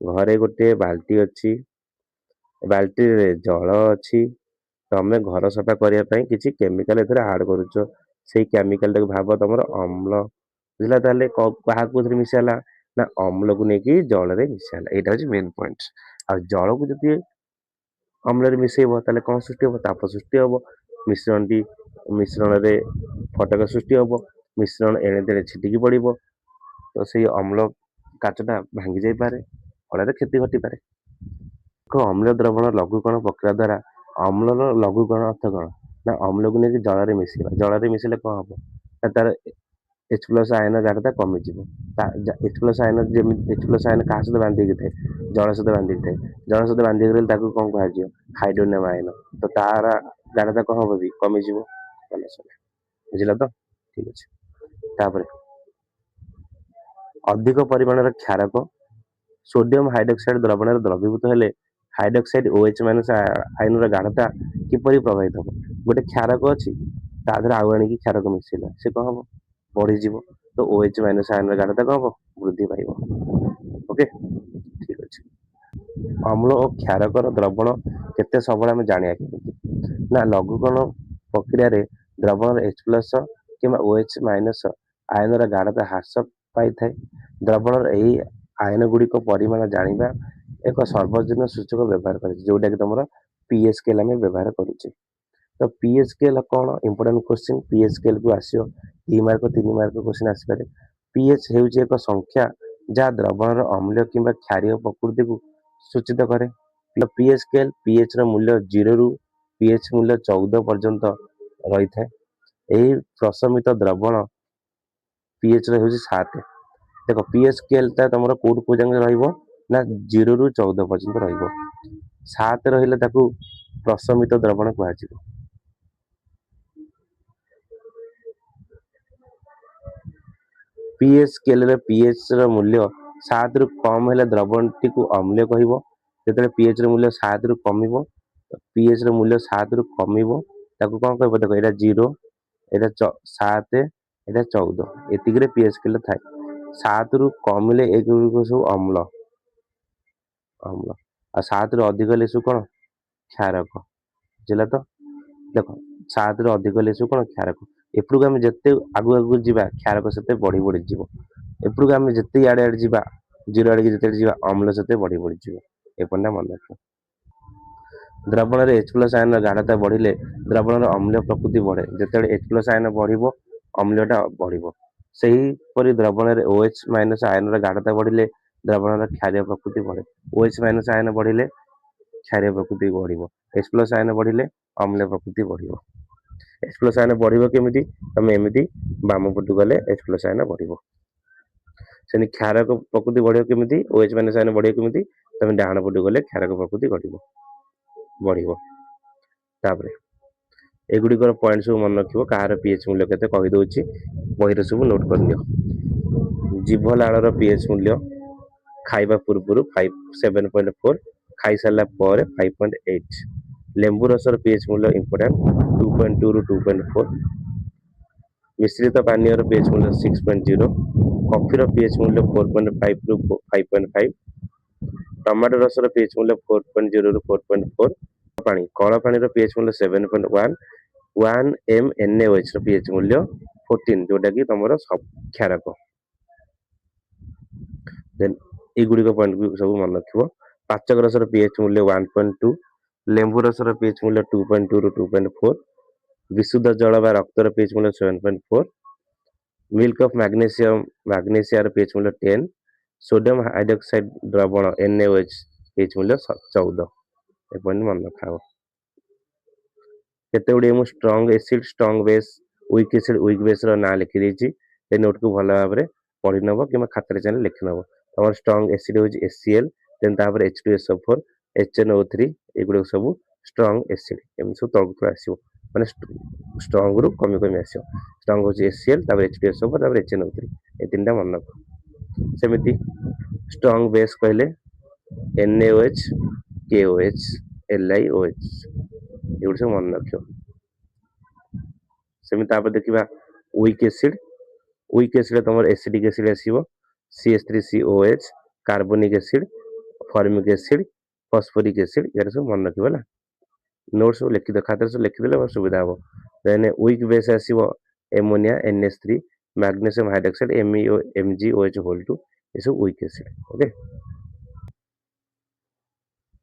ଘରେ ଗୋଟେ ବାଲ୍ଟି ଅଛି, ବାଲ୍ଟିରେ ଜଳ ଅଛି, ତମେ ଘର ସଫା କରିବା ପାଇଁ କିଛି କେମିକାଲ ଏଥିରେ ଆଡ କରୁଛ, ସେଇ କେମିକାଲ ଟାକୁ ଭାବ ତମର ଅମ୍ଳ। ବୁଝିଲା ତାହେଲେ କାହାକୁ କୋଉଥିରେ ମିଶାଇଲା? ନା ଅମ୍ଳକୁ ନେଇକି ଜଳରେ ମିଶାଇଲା। ଏଇଟା ହଉଛି ମେନ୍ ପଏଣ୍ଟ। ଆଉ ଜଳକୁ ଯଦି ଅମ୍ଳରେ ମିଶାଇବ ତାହେଲେ କଣ ସୃଷ୍ଟି ହବ? ତାପ ସୃଷ୍ଟି ହବ। ମିଶ୍ରଣରେ ଫଟକା ସୃଷ୍ଟି ହବ। ମିଶ୍ରଣ ଏଣେ ତେଣେ ଛିଟିକି ପଡିବ। ତ ସେଇ ଅମ୍ଳ କାଚଟା ଭାଙ୍ଗି ଯାଇପାରେ, ଫଳରେ କ୍ଷତି ଘଟିପାରେ। ଅମ୍ଳ ଦ୍ରବଣ ଲଘୁକରଣ ପ୍ରକ୍ରିୟା ଦ୍ଵାରା, ଅମ୍ଳର ଲଘୁକରଣ ଅର୍ଥ କଣ? ନା ଅମ୍ଳକୁ ନେଇକି ଜଳରେ ମିଶିବା। ଜଳରେ ମିଶିଲେ କଣ ହବ? ନା ତାର H ପ୍ଲସ ଆୟନ ଗାଢତା କମିଯିବ। H ପ୍ଲସ ଆୟନ ଯେମିତି H ପ୍ଲସ ଆୟନ କାହା ସହିତ ବାନ୍ଧି ହେଇକି ଥାଏ? ଜଳ ସହିତ ବାନ୍ଧି ହେଇକି ଥାଏ। ଜଳ ସହିତ ବାନ୍ଧି ହେଇକି ରହିଲେ ତାକୁ କଣ କୁହାଯିବ? ହାଇଡ୍ରୋନିୟମ ଆୟନ। ତ ତାର ଗାଢତା କଣ ହବ ବି? କମିଯିବ। ବୁଝିଲ ତ? ଠିକ ଅଛି। ତାପରେ ଅଧିକ ପରିମାଣର କ୍ଷାରକ ସୋଡିୟମ ହାଇଡ୍ରକ୍ସାଇଡ ଦ୍ରବଣରେ ଦ୍ରବୀଭୂତ ହେଲେ ହାଇଡ୍ରକ୍ସାଇଡ OH ମାଇନସ ଆୟନର ଗାଢତା କିପରି ପ୍ରଭାବିତ ହବ? ଗୋଟେ କ୍ଷାରକ ଅଛି, ତା ଦେହରେ ଆଉ ଆଣିକି କ୍ଷାରକ ମିଶେଇଲା, ସେ କଣ ହବ? ବଢିଯିବ। ତ OH ମାଇନସ ଆୟନର ଗାଢତା କଣ ହବ? ବୃଦ୍ଧି ପାଇବ। ଓକେ, ଠିକ ଅଛି। ଅମ୍ଳ ଓ କ୍ଷାରକର ଦ୍ରବଣ କେତେ ସବଳ ଆମେ ଜାଣିବା କେମିତି? ନା ଲଘୁକରଣ ପ୍ରକ୍ରିୟାରେ ଦ୍ରବଣର H ପ୍ଲସ କିମ୍ବା OH ମାଇନସ ଆୟନର ଗାଢତା ହ୍ରାସ ପାଇଥାଏ। ଦ୍ରବଣର ଏହି ଆୟନ ଗୁଡିକ ପରିମାଣ ଜାଣିବା ଏକ ସର୍ବଜନୀନ ସୂଚକ ବ୍ୟବହାର କରାଯାଏ, ଯୋଉଟା କି ତମର PH ସ୍କେଲ ଆମେ ବ୍ୟବହାର କରୁଛେ। ତ PH ସ୍କେଲ କଣ? Important question. PH ସ୍କେଲ କୁ ଆସିବ 2 ମାର୍କ 3 ମାର୍କ କ୍ୱେଶ୍ଚିନ୍ ଆସିପାରେ। PH ହେଉଛି ଏକ ସଂଖ୍ୟା ଯାହା ଦ୍ରବଣର ଅମ୍ଳ କିମ୍ବା କ୍ଷାରୀୟ ପ୍ରକୃତିକୁ ସୂଚିତ କରେ। PH ସ୍କେଲ, PH ର ମୂଲ୍ୟ 0 ରୁ PH ମୂଲ୍ୟ 14 ପର୍ଯ୍ୟନ୍ତ ରହିଥାଏ। ଏହି ପ୍ରଶମିତ ଦ୍ରବଣ PH ର ହେଉଛି 7। ଦେଖ PH ସ୍କେଲ ଟା ତମର କୋଉଠୁ କୋଉ ଯାଏଁ ରହିବ? ନା 0 ରୁ 14 ପର୍ଯ୍ୟନ୍ତ ରହିବ। 7 ରହିଲେ ତାକୁ ପ୍ରଶମିତ ଦ୍ରବଣ କୁହାଯିବ। PH ସ୍କେଲରେ PH ର ମୂଲ୍ୟ 7 ରୁ କମ ହେଲେ ଦ୍ରବଣଟିକୁ ଅମ୍ଳୀୟ କହିବ। ଯେତେବେଳେ PH ର ମୂଲ୍ୟ 7 ରୁ କମିବ, PH ର ମୂଲ୍ୟ 7 ରୁ କମିବ, ତାକୁ କଣ କହିବ? ଦେଖ ଏଇଟା 0, ଏଇଟା 7, ଏଇଟା 14, ଏତିକିରେ PH ସ୍କେଲ ଥାଏ। 7 ରୁ କମିଲେ ଏଗୁଡିକ ସବୁ ଅମ୍ଳ। ଆଉ 7 ରୁ ଅଧିକ ହେଲେ ସବୁ କଣ? କ୍ଷାରକ। ବୁଝିଲା ତ? ଦେଖ 7 ରୁ ଅଧିକ ହେଲେ ସବୁ କଣ? କ୍ଷାରକ। ଏପଟକୁ ଆମେ ଯେତେ ଆଗକୁ ଯିବା କ୍ଷାରକ ସେତେ ବଢି ବଢି ଯିବ। ଏପଟକୁ ଆମେ ଯେତେ ଆଡେ ଯିବା, 0 ଆଡିକି ଯେତେବେଳେ ଯିବା, ଅମ୍ଳ ସେତେ ବଢି ବଢି ଯିବ। ଏ ପଏଣ୍ଟଟା ମନେ ରଖିବ। ଦ୍ରବଣରେ H ପ୍ଲସ ଆୟନର ଗାଢତା ବଢିଲେ ଦ୍ରବଣର ଅମ୍ଳ ପ୍ରକୃତି ବଢେ। ଯେତେବେଳେ H ପ୍ଲସ ଆୟନ ବଢିବ, ଅମ୍ଳଟା ବଢିବ। ସେହିପରି ଦ୍ରବଣରେ OH ମାଇନସ ଆୟନର ଗାଢତା ବଢିଲେ ଦ୍ରବଣର କ୍ଷାରୀୟ ପ୍ରକୃତି ବଢେ। OH ମାଇନସ ଆୟନ ବଢିଲେ କ୍ଷାରୀୟ ପ୍ରକୃତି ବଢିବ। H ପ୍ଲସ ଆୟନ ବଢିଲେ ଅମ୍ଳ ପ୍ରକୃତି ବଢିବ। H ପ୍ଲସ ଆୟନ ବଢିବ କେମିତି? ତମେ ଏମିତି ବାମ ପଟକୁ ଗଲେ H ପ୍ଲସ ଆୟନ ବଢିବ। ସେମିତି କ୍ଷାରକ ପ୍ରକୃତି ବଢିବ କେମିତି? OH ମାଇନସ ଆୟନ ବଢିବ କେମିତି? ତମେ ଡାହାଣ ପଟକୁ ଗଲେ କ୍ଷାରକ ପ୍ରକୃତି ବଢିବ। ତାପରେ ଏଗୁଡିକର ପଏଣ୍ଟ ସବୁ ମନେ ରଖିବ। କାହାର PH ମୂଲ୍ୟ କେତେ କହିଦଉଛି, ବହିରେ ସବୁ ନୋଟ କରିନିଅ। ଜିଭ ଲାଳର PH ମୂଲ୍ୟ ଖାଇବା ପୂର୍ବରୁ 7.4, ଖାଇସାରିଲା ପରେ 5.8। ଲେମ୍ବୁ ରସର PH ମୂଲ୍ୟ ଇମ୍ପୋର୍ଟାଣ୍ଟ 2.2 ରୁ 2.4। ମିଶ୍ରିତ ପାନୀୟର PH ମୂଲ୍ୟ 6.0। କଫିର PH ମୂଲ୍ୟ 4.5 ରୁ 5.5। ଟମାଟୋ ରସର PH ମୂଲ୍ୟ 4.0 ରୁ 4.4। କଳ ପାଣିର PH ମୂଲ୍ୟ 7.1। 1 mNaOH ର PH ମୂଲ୍ୟ 14, ଯୋଉଟା କି ତମର କ୍ଷାରକ। ଦେନ୍ ଏଇଗୁଡିକ ପଏଣ୍ଟ ବି ସବୁ ମନେ ରଖିବ। ପାଚକ ରସର PH ମୂଲ୍ୟ 1.2। ଲେମ୍ବୁ ରସର PH ମୂଲ୍ୟ 2.2 ରୁ 2.4। ବିଶୁଦ୍ଧ ଜଳ ବା ରକ୍ତର PH ମୂଲ୍ୟ 7.4। ମିଲ୍କ ଅଫ୍ ମାଗ୍ନେସିଆର PH ମୂଲ୍ୟ 10। ସୋଡିୟମ ହାଇଡ୍ରକ୍ସାଇଡ ଦ୍ରବଣ NaOH PH ମୂଲ୍ୟ 14। ଏ ପଏଣ୍ଟ ମନେ ରଖାହବ। କେତେ ଗୁଡିଏ ମୁଁ ଷ୍ଟ୍ରଙ୍ଗ ଏସିଡ, ଷ୍ଟ୍ରଙ୍ଗ ବେସ୍, ୱିକ୍ ଏସିଡ, ୱିକ୍ ବେସ୍ ର ନାଁ ଲେଖିଦେଇଛି। ଏ ନୋଟକୁ ଭଲ ଭାବରେ ପଢି ନବ କିମ୍ବା ଖାତାରେ ଚାହିଁଲେ ଲେଖି ନବ। ତମର ଷ୍ଟ୍ରଙ୍ଗ ଏସିଡ ହଉଛି HCl, ଦେନ୍ ତାପରେ H2SO4, HNO3, ଏଗୁଡିକ ସବୁ ଷ୍ଟ୍ରଙ୍ଗ ଏସିଡ। ଏମିତି ସବୁ ତଳକୁ ଆସିବ, ମାନେ ଷ୍ଟ୍ରଙ୍ଗ ରୁ କମି କମି ଆସିବ। ଷ୍ଟ୍ରଙ୍ଗ ହଉଛି HCl, ତାପରେ H2SO4, ତାପରେ HNO3, ଏ ତିନିଟା ମନେ ରଖ। ସେମିତି ଷ୍ଟ୍ରଙ୍ଗ ବେସ୍ କହିଲେ NaOH, KOH, LiOH, ଏଗୁଡା ସବୁ ମନେ ରଖିବ। ସେମିତି ତାପରେ ଦେଖିବା ୱିକ୍ ଏସିଡ। ୱିକ୍ ଏସିଡ ତମର ଏସିଡିକ ଏସିଡ ଆସିବ, CH3COH, कार्बनिक acid, formic acid, phosphoric acid, यार सब मन रखिबो ना। नोट सब लिखि दे, खातार सब लिखि देले सुविधा हबो। देन वीक बेस आसीबो ammonia NH3, magnesium hydroxide MgOH whole 2, ये सब वीक एसिड। ओके,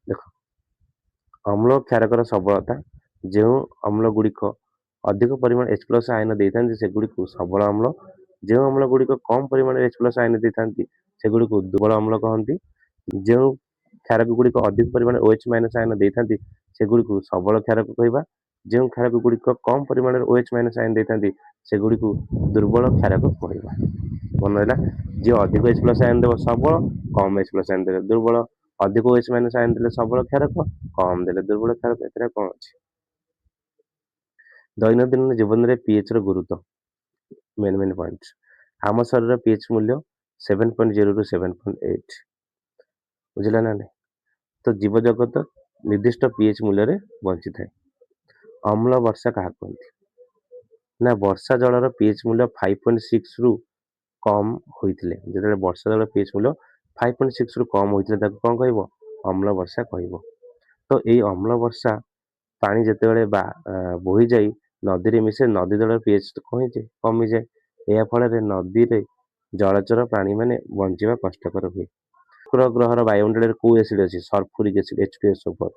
देखो अम्ल क्षारकर सबलता, जो अम्ल गुड़िक अधिक परिमाण H प्लस आयन देइथांती सेगुड़ी सबल अम्ल, जो अम्ल गुड़िक कम परिमाण H प्लस आयन देइथांती सेगुड़ी दुर्बल अम्ल कहती। जो क्षारक गुड़िक अधिक परिमाण OH माइनस आयन देइथांती सेगुड़ी सबल क्षारक कहवा। जो क्षारक गुड़िक कम परिमाण OH माइनस आयन देइथांती सेगुड़ी दुर्बल क्षारक कहवा। मन रहा, जी अधिक H प्लस आयन देव सबल, कम H प्लस आयन देले दुर्बल, अधिक OH माइनस आयन देले सबल क्षारक, कम देले दुर्बल क्षारक। एतरा कौन अछि। दैनंदिन जीवन में पीएच र गुरुत्व, मेन मेन पॉइंट्स। आम शरीर पीएच मूल्य 7.0 ରୁ 7.8, बुझिला ना नहीं। तो जीव जगत निर्दिष्ट पीएच मूल्य रे बंची थाए। अम्ल वर्षा क्या कहती ना, वर्षा जलर पीएच मूल्य 5.6 रु कम होइथिले, जेतेबेले वर्षा जल पीएच मूल्य 5.6 रु कम होइथिले ताको कोन कहइबो, अम्ल वर्षा कहइबो। तो एई अम्ल वर्षा पानी जेतेबेले बोही जाई नदी रे मिसे, नदी जलर पीएच कम कमी जाए। या फल नदी रे जलचर प्राणी माने बंचिबा कष्टकर हुए। शुक्र ग्रहर वायुमंडल को एसिड अछि, सल्फ्यूरिक एसिड H2SO4,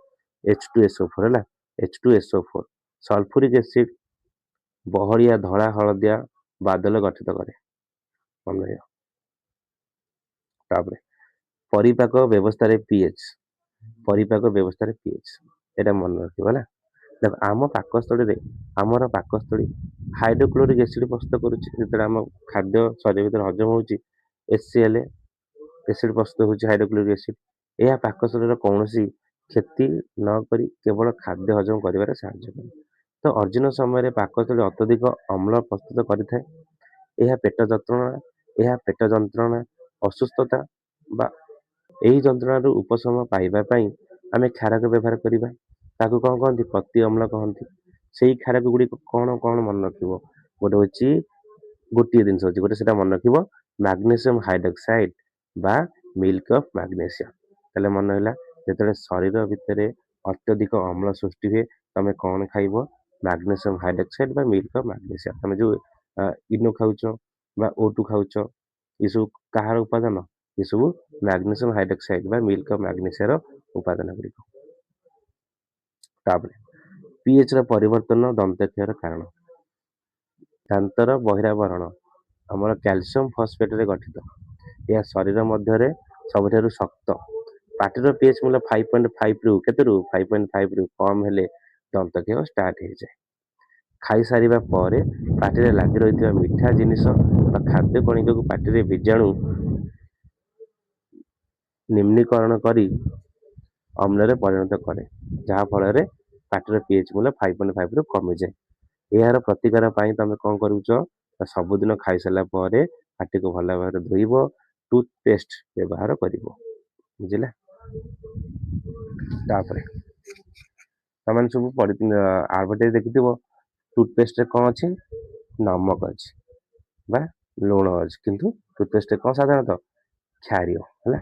H2SO4 है, H2SO4 सल्फ्यूरिक एसिड बहरिया धड़ा हलदिया बादल गठित करे। मन रहियो। तापरे परिपाक व्यवस्था रे पीएच, परिपाक व्यवस्था रे पीएच एटा मन रखिबो ना। देख आम पाकस्थली रे, आमर पाकस्थली हाइड्रोक्लोरिक एसिड प्रस्तुत करुछि। जेतेबेले आम खाद्य शरीर भीतर हजम होउछि, HCl एसिड प्रस्तुत होउछि, हाइड्रोक्लोरिक एसिड। यह पाकस्थली कौनसी क्षति न करी केवल खाद्य हजम करिबारे साहाय्य करे। तो अर्जुन समय पाकस्थली अत्यधिक अम्ल प्रस्तुत करिଥାଏ। यह पेट जंत्रणा, असुस्थता बा यही जंत्रणा उपशम पाइबा पई आमे क्षारक व्यवहार करिबा। ताकू कौन कहती, प्रति अम्ल कहती। से क्षारक गुड़ी कौन कौन मन रखिबो, गोटे होची गोटे जिनस होची, गोटे सेटा मन रखिबो मैग्नीशियम हाइड्रोक्साइड बा मिल्क ऑफ मैग्नीशियम। ताले मन रहिला, जेतेबेले शरीर भितर अत्यधिक अम्ल सृष्टि हुए तमे कौन खाइबो, मैग्नीशियम हाइड्रोक्साइड बा मिल्क ऑफ मैग्नीशियम। तमे जो इनो खाउचो बा O2 खाउचो, ये सब कहार उपादान, ये सब मैग्नीशियम हाइड्रोक्साइड बा मिल्क ऑफ मैग्नीशियम रो उपादान गुड़ी। तापरे पीएच ର परिवर्तन दंत क्षयर कारण। दांतर बहिरावरण आमर कैल्शियम फॉस्फेट रे गठित। यह शरीर मध्य सबुठारु शक्त। पाटिर पीएच मूल्य 5.5 रु केते रु 5.5 रु कम हेले दंत क्षय स्टार्ट हो जाए। खाई सारिबा परे पाटिरे लागि रहितबा मिठा जिनिस बा खाद्य कणिका को पाटिरे बीजाणु निम्नीकरण करी अम्ल रे परिणत करे, जहा फल रे पाटिर पीएच मूल्य 5.5 रु कमी जाए। यार प्रतिकार पाई तमे कौन करूछ, सबुदिन खाई सारा परे पाटी को भल भाव धोइबो, टूथपेस्ट व्यवहार करिवो। बुझिला। तापरे तमन सब एडवर्टाइज देखिथिबो, टूथपेस्ट रे कौन अछि, नमक अछि बा लूण अछि, किंतु टूथपेस्ट रे कौन साधारणतः क्षारीय है।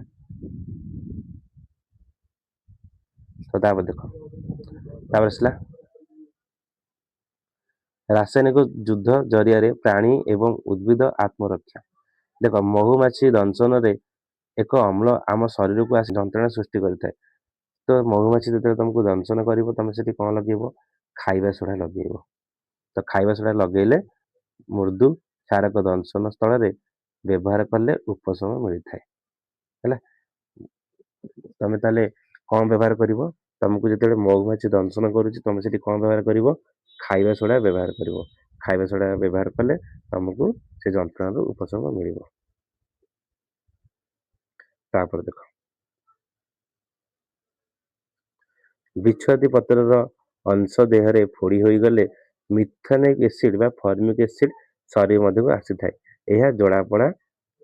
तो तापर देखो, तापर असला रासायनिक युद्ध जरिया रे प्राणी एवं उद्भिद आत्मरक्षा। देख महुमाछी दंशन रे एक अम्ल आम शरीर को आसी जंत्रणा सृष्टि करिଥାଏ। तो महुमाछी जो तुमको दंशन करिवो, तमे सेठी कौन लगेइबो, खाइबा सोडा लगेइबो। तो खाइबा सोडा लगेइले मृदु क्षारक दंशन स्थल रे व्यवहार कले उपशम मिलता है। तमे ताले कौन व्यवहार करिवो, तुमको जिते महुमाछी दंशन करुछि तुम सेठी कौन व्यवहार करिवो, खाइबा सोडा व्यवहार करिवो। खाइबा सोडा व्यवहार कले तुमको से जंत्रणा उपशम मिलिवो। तापर देखो बिछुआती पत्रर अंश देहरे फोड़ी होई गले मिथानिक एसिड बा फॉर्मिक एसिड शरीर मध्य को आसी थाए। यह जड़ापड़ा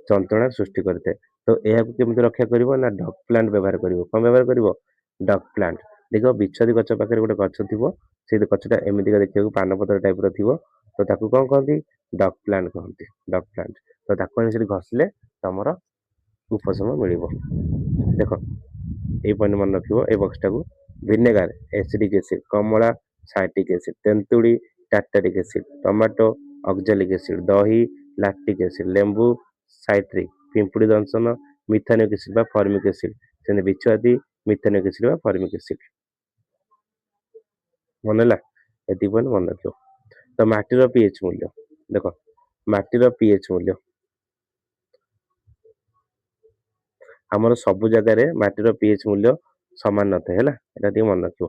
जंत्रणा सृष्टि करते। तो यह केमती रक्षा करिवो ना, डक प्लांट व्यवहार करिवो। कौन व्यवहार करिवो, डक प्लांट। देखो बिछुआती गछ पाखे गोटे गछ थिबो, से गछटा एमितिका देखिବାକୁ पानपत्र टाइप रो थिबो, तो ताकू कौन कहती, डक प्लांट कहती। Duck plant. तो ताकू सेठी घसिले तमर ଉପଶମ ମିଳିବ। ଦେଖ ଏଇ ପଏଣ୍ଟ ମନେ ରଖିବ ଏ ବକ୍ସଟାକୁ। ଭିନେଗାର ଏସିଡିକ୍ ଏସିଡ, କମଳା ସାଇଟ୍ରିକ୍ ଏସିଡ, ତେନ୍ତୁଳି ଟାର୍ଟାରିକ୍ ଏସିଡ, ଟମାଟୋ ଅକ୍ଜାଲିକ୍ ଏସିଡ, ଦହି ଲାକ୍ଟିକ୍ ଏସିଡ, ଲେମ୍ବୁ ସାଇଟ୍ରିକ୍, ପିମ୍ପୁଡ଼ି ଦଂଶନ ମିଥାନିକ୍ ଏସିଡ ବା ଫର୍ମିକ୍ ଏସିଡ, ସେମିତି ବିଛୁଆତି ମିଥାନିକ୍ ଏସିଡ ବା ଫର୍ମିକ୍ ଏସିଡ। ମନେ ହେଲା? ଏତିକି ପଏଣ୍ଟ ମନେ ରଖିବ। ତ ମାଟିର ପିଏଚ୍ ମୂଲ୍ୟ ଦେଖ, ମାଟିର ପିଏଚ୍ ମୂଲ୍ୟ ଆମର ସବୁ ଜାଗାରେ ମାଟିର ପିଏଚ୍ ମୂଲ୍ୟ ସମାନ ନଥାଏ ହେଲା, ଏଟା ଟିକେ ମନେ ରଖିବ।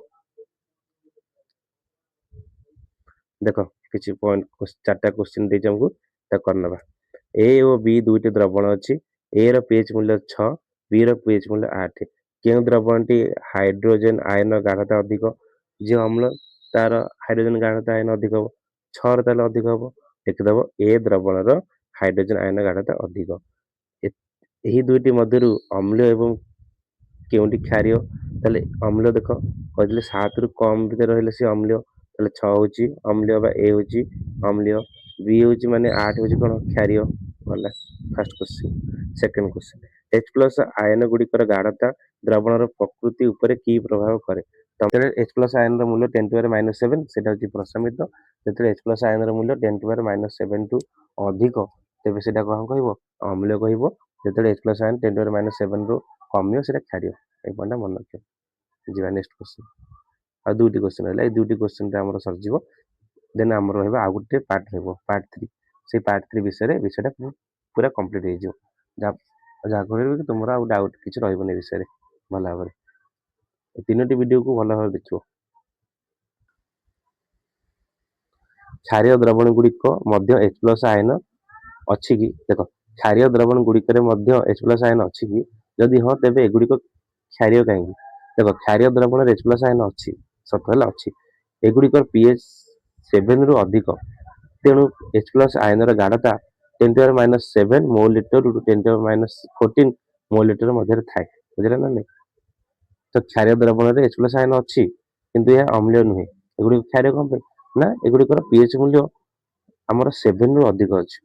ଦେଖ କିଛି ପଏଣ୍ଟ 4ଟା କ୍ୱେଶ୍ଚିନ୍ ଦେଇଛି ଆମକୁ, ତାକୁ କରିନେବା। ଏ ଓ ବି ଦୁଇଟି ଦ୍ରବଣ ଅଛି। ଏ ର ପିଏଚ୍ ମୂଲ୍ୟ 6, ବି ର ପିଏଚ୍ ମୂଲ୍ୟ 8। କେଉଁ ଦ୍ରବଣଟି ହାଇଡ୍ରୋଜେନ ଆୟନ ଗାଢତା ଅଧିକ? ଯେଉଁ ଅମ୍ଳ ତାର ହାଇଡ୍ରୋଜେନ ଗାଢତା ଆୟନ ଅଧିକ ହବ, 6 ର ତାହେଲେ ଅଧିକ ହବ। ଦେଖିଦବ ଏ ଦ୍ରବଣର ହାଇଡ୍ରୋଜେନ ଆୟନ ଗାଢତା ଅଧିକ। ଏହି ଦୁଇଟି ମଧ୍ୟରୁ ଅମ୍ଳ ଏବଂ କେଉଁଟି କ୍ଷାରୀୟ? ତାହେଲେ ଅମ୍ଳ ଦେଖ କହିଥିଲେ 7 ରୁ କମ ଭିତରେ ରହିଲେ ସେ ଅମ୍ଳ, ତାହେଲେ 6 ହଉଛି ଅମ୍ଳ ବା ଏ ହଉଛି ଅମ୍ଳ, ବି ହଉଛି ମାନେ 8 ହଉଛି କଣ କ୍ଷାରୀୟ। ଗଲା first question. Second question, H plus ion ଗୁଡ଼ିକର ଗାଢତା ଦ୍ରବଣର ପ୍ରକୃତି ଉପରେ କି ପ୍ରଭାବ କରେ? ଯେତେବେଳେ H ପ୍ଲସ ଆୟନର ମୂଲ୍ୟ 10⁻⁷ ସେଟା ହଉଛି ପ୍ରଶମିତ। ଯେତେବେଳେ H ପ୍ଲସ ଆୟନର ମୂଲ୍ୟ 10⁻⁷ ଠୁ ଅଧିକ ତେବେ ସେଟା କଣ କହିବ? ଅମ୍ଳ କହିବ। ଯେତେବେଳେ H ପ୍ଲସ ଆୟନ 10⁻⁷ ରୁ କମିବ ସେଟା କ୍ଷାରୀୟ। ଏଇ ପଏଣ୍ଟଟା ମନେ ରଖିବ। ଯିବା ନେକ୍ସଟ କ୍ୱେଶ୍ଚିନ୍। ଆଉ ଦୁଇଟି କ୍ୱେଶ୍ଚିନ୍ ରହିଲା, ଏଇ ଦୁଇଟି କ୍ୱେଶ୍ଚିନ୍ରେ ଆମର ସରିଯିବ। ଦେନ୍ ଆମର ରହିବ ଆଉ ଗୋଟେ ପାର୍ଟ ରହିବ ପାର୍ଟ 3। ସେଇ ପାର୍ଟ 3 ବିଷୟରେ ବିଷୟଟା ପୁରା କମ୍ପ୍ଲିଟ୍ ହେଇଯିବ। ଯାହା କରିବ କି ତୁମର ଆଉ ଡାଉଟ୍ କିଛି ରହିବନି ଏ ବିଷୟରେ ଭଲ ଭାବରେ। ଏ 3ଟି ଭିଡ଼ିଓକୁ ଭଲ ଭାବରେ ଦେଖିବ। କ୍ଷାରୀୟ ଦ୍ରବଣ ଗୁଡ଼ିକ ମଧ୍ୟ H ପ୍ଲସ ଆୟନ ଅଛି କି? ଦେଖ କ୍ଷାରୀୟ ଦ୍ରବଣ ଗୁଡ଼ିକରେ ମଧ୍ୟ H ପ୍ଲସ ଆୟନ ଅଛି କି? ଯଦି ହଁ ତେବେ ଏଗୁଡ଼ିକ କ୍ଷାରୀୟ କାହିଁକି? ଦେଖ କ୍ଷାରୀୟ ଦ୍ରବଣରେ H ପ୍ଲସ ଆୟନ ଅଛି, ସତ ହେଲା ଅଛି। ଏଗୁଡ଼ିକର pH 7 ରୁ ଅଧିକ, ତେଣୁ H ପ୍ଲସ ଆୟନର ଗାଢତା 10⁻⁷ ମୋଲ ଲିଟର ରୁ 10⁻14 ମୋଲ ଲିଟର ମଧ୍ୟରେ ଥାଏ। ବୁଝିଲା ନା ନାଇଁ? ତ କ୍ଷାରୀୟ ଦ୍ରବଣରେ H ପ୍ଲସ ଆୟନ ଅଛି କିନ୍ତୁ ଏହା ଅମ୍ଳୀୟ ନୁହେଁ। ଏଗୁଡ଼ିକ କ୍ଷାରୀୟ କଣ ପାଇଁ? ନା ଏଗୁଡ଼ିକର pH ମୂଲ୍ୟ ଆମର 7 ରୁ ଅଧିକ ଅଛି।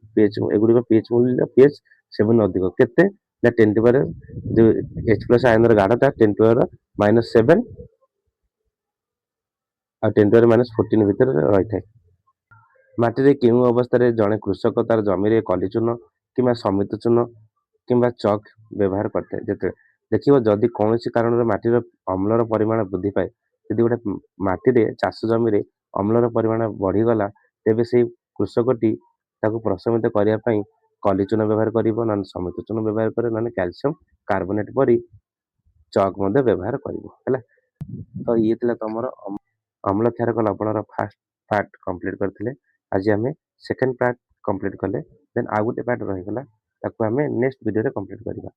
ଏଗୁଡ଼ିକ pH ମୂଲ୍ୟ pH 7 ରୁ ଅଧିକ। କେତେ? ନା 10 ଯୋଉ H ପ୍ଲସ ଆୟନର ଗାଢତା 10⁻⁷ ଆଉ 10⁻14 ଭିତରେ ରହିଥାଏ। ମାଟିରେ କେଉଁ ଅବସ୍ଥାରେ ଜଣେ କୃଷକ ତାର ଜମିରେ କଲିଚୂନ କିମ୍ବା ସମିତ ଚୂନ କିମ୍ବା ଚକ୍ ବ୍ୟବହାର କରିଥାଏ? ଯେତେବେଳେ ଦେଖିବ ଯଦି କୌଣସି କାରଣରୁ ମାଟିର ଅମ୍ଳର ପରିମାଣ ବୃଦ୍ଧି ପାଏ, ଯଦି ଗୋଟେ ମାଟିରେ ଚାଷ ଜମିରେ ଅମ୍ଳର ପରିମାଣ ବଢିଗଲା, ତେବେ ସେଇ କୃଷକଟି ତାକୁ ପ୍ରଶମିତ କରିବା ପାଇଁ କଲିଚୂନ ବ୍ୟବହାର କରିବ, ନହେଲେ ସମିତ ଚୂନ ବ୍ୟବହାର କରିବ, ନହେଲେ କ୍ୟାଲସିୟମ କାର୍ବୋନେଟ୍ ପରି ଚକ୍ ମଧ୍ୟ ବ୍ୟବହାର କରିବ ହେଲା। ତ ଇଏ ଥିଲା ତମର ଅମ୍ଳ କ୍ଷାରକ ଲବଣର ଫାର୍ଷ୍ଟ ପାର୍ଟ କମ୍ପ୍ଲିଟ୍ କରିଥିଲେ। ଆଜି ଆମେ ସେକେଣ୍ଡ ପାର୍ଟ କମ୍ପ୍ଲିଟ୍ କଲେ। ଦେନ୍ ଆଉ ଗୋଟେ ପାର୍ଟ ରହିଗଲା, ତାକୁ ଆମେ ନେକ୍ସଟ ଭିଡ଼ିଓରେ କମ୍ପ୍ଲିଟ୍ କରିବା।